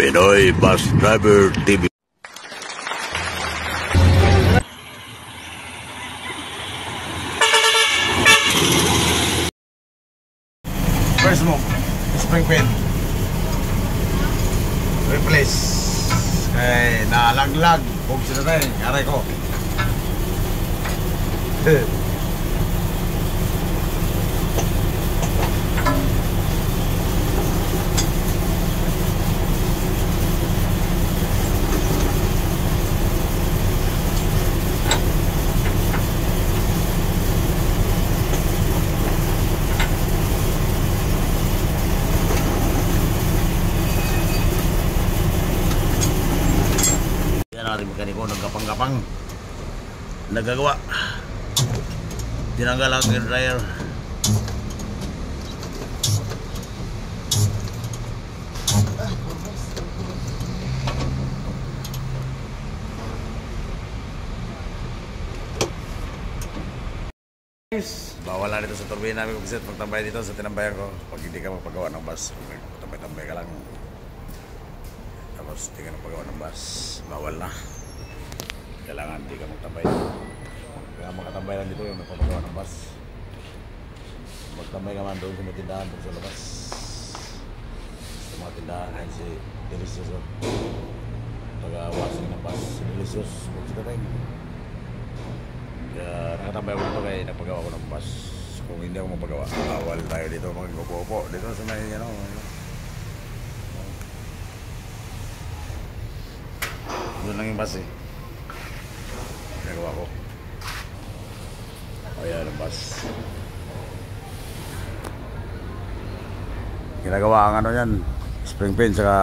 Pinoy Bus Driver TV. First move, spring pin. Replace. Eh, nalaglag. Huwag sila tayo, aray ko. Natin mekaniko nagkapang-kapang nagagawa, tinanggal ang air dryer. Bawal na dito sa turbina namin kung kasi magtambay dito sa tinambayan ko. Pag hindi ka magpagawa ng bus, tambay-tambay ka lang. Tapos hindi ka magpagawa ng bus, bawal na. Kailangan hindi ka magtambay. Kaya makatambay lang dito yung magpapagawa ng bus. Magtambay ka man doon sa may tindahan doon sa labas. Sa mga tindahan yan si Delicious. Pag-washing ng bus si Delicious. Huwag sila tayo. Kaya nakatambay ko dito kaya nagpagawa ko ng bus. Kung hindi ako magpagawa, bawal tayo dito mag-upo-upo. Dito sa may doon lang yung bus eh. Nagawa ko. O yan ang bus. Ginagawa ang ano yan, spring pin saka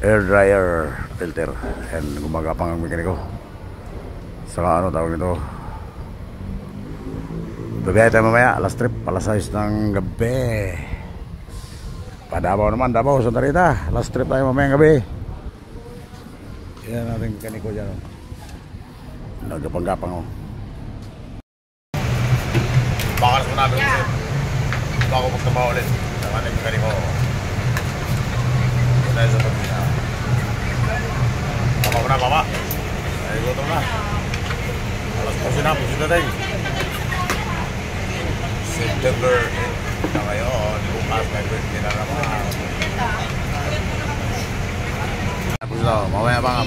air dryer filter. And gumagapang ang mekaniko. Saka ano tawag nito. Babiyahe tayo mamaya, last trip, alas 6 ng gabi. Padabaw naman, Davao, Santa Rita. Last trip tayo mamaya ng gabi. Yan natin mekaniko dyan. Nagapang-gapang o. Bakalas mo namin ulit. Bago magtama ulit. Ang ating mekaniko. Dahil sa pagkina. Tama mo na, mama. Ay, gutom na. Alas 12 na, pusin na tayo. September 8 na ngayon. Bukas may birthday na naman.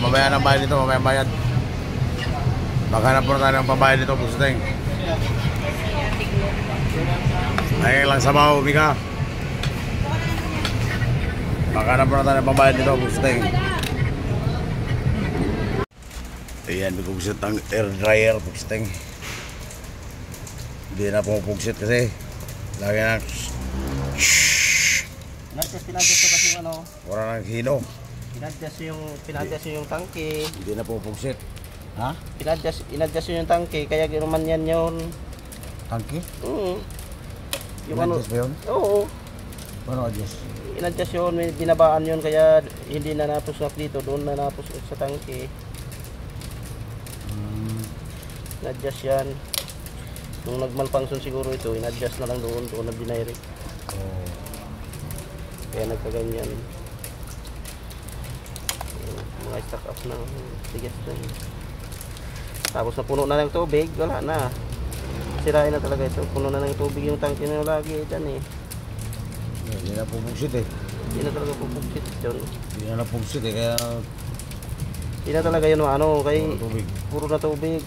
Mamaya ng bayad dito, mamaya bayad. Maghanap po na tayo ng pambayad dito, Pusiteng. Ayun lang sabaw, Mika. Maghanap po na tayo ng pambayad dito, Pusiteng. Ayan, bigugsit ang air dryer, Pusiteng. Hindi na pumupugsit kasi lagi na Pinadjust ko kasi ano, wala nang hino. pinadjust yung tangke. Hindi na pumupugsit. Ha? Inadjust yung tangke, kaya ginuman yan yun. Tangke? Yung Inadjust ba yun? Oo. Paano adjust? Inadjust yun, may binabaan yun, kaya hindi na napusok dito, doon na napusok sa tangke. Inadjust yan. Nung nag-malfunction siguro ito, inadjust na lang doon na binayrik. Oh. Kaya nagkaganyan. Mga stock up ng tigas na yun. Tapos napuno na ng tubig, wala na. Sirain na talaga ito. Puno na ng tubig yung tangke na lagi dyan eh. Hindi na pupugsit eh. Hindi na talaga pupugsit yun. Hindi na napugsit eh, kaya Hindi na talaga yun ano, kay tubig. puro na tubig.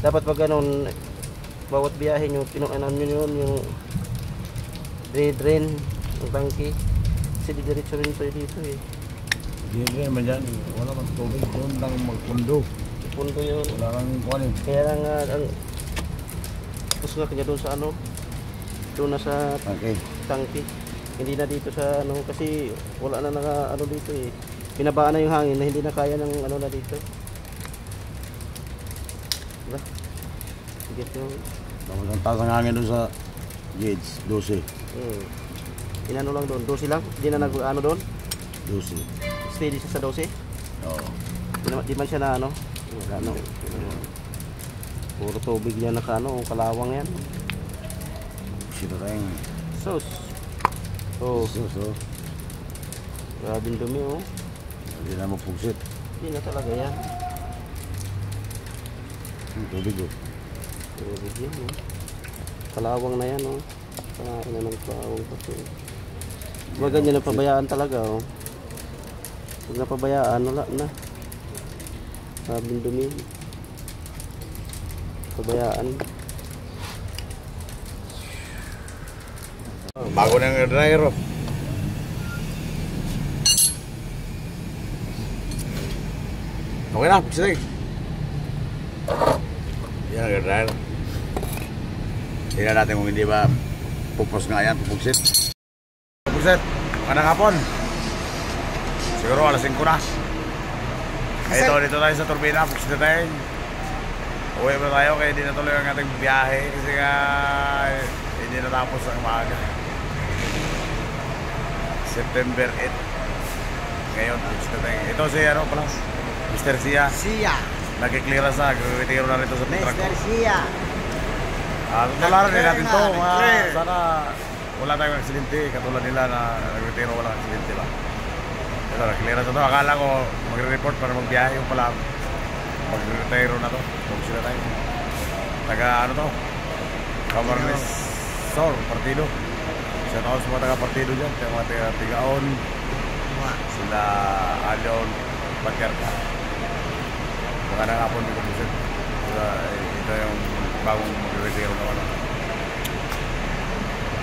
Dapat pag ganun, bawat biyahe nyo, pinuanan nyo yun, yung drain ng tangke. Kasi didiretso rin ito dito eh. Hindi rin naman dyan, wala man tubig, doon lang magpundo. Punto yun. Wala lang kuhanin. Kaya lang ang gusto nga kanya doon sa ano, doon na sa Okay. tangke. Hindi na dito sa ano, kasi wala na ano dito eh. Pinabaan na yung hangin na hindi na kaya ng ano na dito. Diba? Sige yung Tapos ang taas ang hangin doon sa gauge, 12. inano lang doon, 12 lang. Hindi na nag-ano doon. 12. Steady siya sa 12. Oo. Di man siya na ano. Ano. Puro tubig yan nakano, kalawang yan. Sino tayong Sus. Oh. suso. Grabe yung dumi oh. Hindi na mapugsit. Hindi na talaga yan. Tubig oh. Tubig yan oh. Kalawang na yan oh. Kanain na ng kalawang kasi. Diba ganyan ang pabayaan talaga oh. Pag napabayaan, wala na. Grabe yung dumi. Pabayaan. Bago na yung dryer oh. Okay na, pagsitig. Yan ang dryer. Tingnan natin kung hindi ba pupos nga yan, pupugsit. Pupugsit, magandang hapon. Siguro alas 5 na. Dito tayo sa turbina, pupugsit na tayo. Uwi pa tayo kaya hindi natuloy ang ating biyahe kasi nga hindi natapos ang maaga. September 8. Ngayon, pupugsit na tayo. Ito si ano pala? Mr. Sia. Siya. Nagkiklearance na, gagawin na rito sa truck. Mr. Siya. Tularan din natin to. Nag-clear. Sana wala tayong aksidente. Katulad nila na nag-retiro walang aksidente ba. Ito, nag-clearance na to. Akala ko magre-report para magbiyahe. Yung pala, mag-retiro na to. Kung sila tayo. Taga ano to? Camarines Sur, partido. Siya tao sa mga taga-partido dyan. Kaya mga taga-Tigaon. Sila Alion Paterka. Magandang hapon dito po siya. Ito yung bagong mag-retiro naman.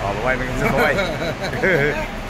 Bye-bye. Bye-bye.